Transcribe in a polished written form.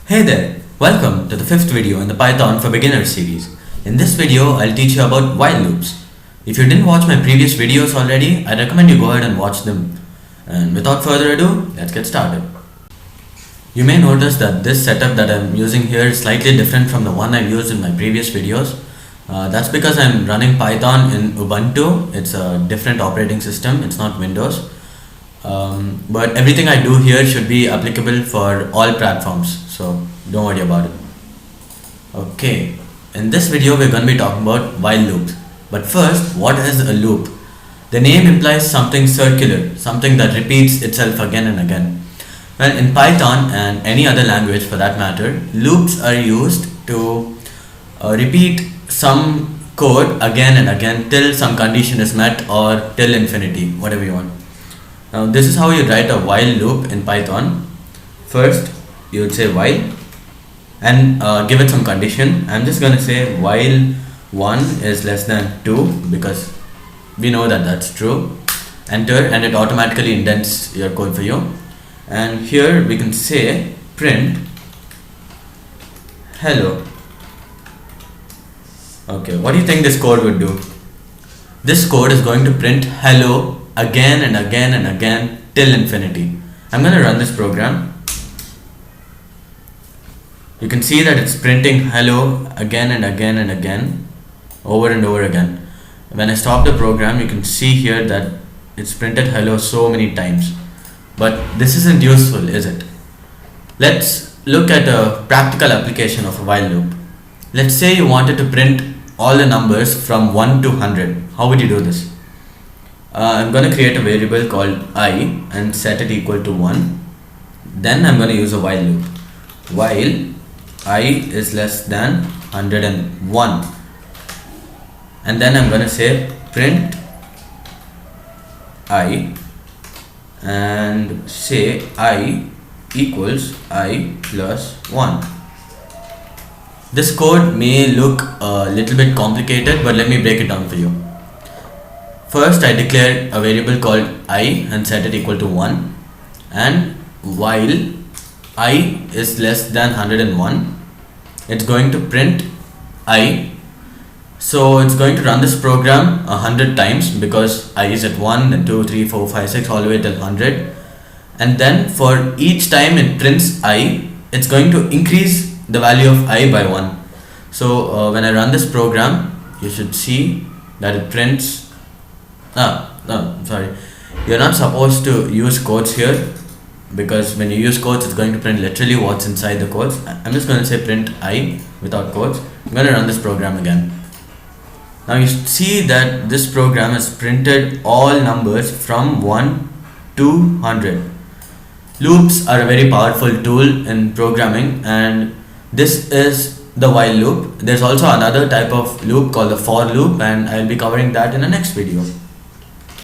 Hey there, welcome to the fifth video in the Python for Beginners series. In this video, I'll teach you about while loops. If you didn't watch my previous videos already, I recommend you go ahead and watch them. And without further ado, let's get started. You may notice that this setup that I'm using here is slightly different from the one I've used in my previous videos. That's because I'm running Python in Ubuntu. It's a different operating system, it's not Windows. But everything I do here should be applicable for all platforms, so don't worry about it. Okay, in this video we're going to be talking about while loops. But first, what is a loop? The name implies something circular, something that repeats itself again and again. Well, in Python and any other language for that matter, loops are used to repeat some code again and again till some condition is met or till infinity, whatever you want. Now this is how you write a while loop in Python. First you would say while and give it some condition. I'm just going to say while 1 is less than 2 because we know that that's true. Enter, and it automatically indents your code for you. And here we can say print hello. Okay, what do you think this code would do? This code is going to print hello again and again and again till infinity. I'm going to run this program. You can see that it's printing hello again and again and again, over and over again. When I stop the program, you can see here that it's printed hello so many times. But this isn't useful, is it? Let's look at a practical application of a while loop. Let's say you wanted to print all the numbers from 1 to 100. How would you do this? I'm going to create a variable called I and set it equal to 1. Then I'm going to use a while loop. While I is less than 101. And then I'm going to say print I and say I equals I plus 1. This code may look a little bit complicated, but let me break it down for you. First, I declare a variable called I and set it equal to 1. And while I is less than 101, it's going to print I. So it's going to run this program 100 times because I is at 1, then 2, 3, 4, 5, 6 all the way till 100. And then for each time it prints I, it's going to increase the value of I by 1. So when I run this program, you should see that it prints sorry, you're not supposed to use quotes here because when you use quotes it's going to print literally what's inside the quotes. I'm just going to say print I without quotes. I'm going to run this program again. Now you see that this program has printed all numbers from 1 to 100. Loops are a very powerful tool in programming, and this is the while loop. There's also another type of loop called the for loop, and I'll be covering that in the next video.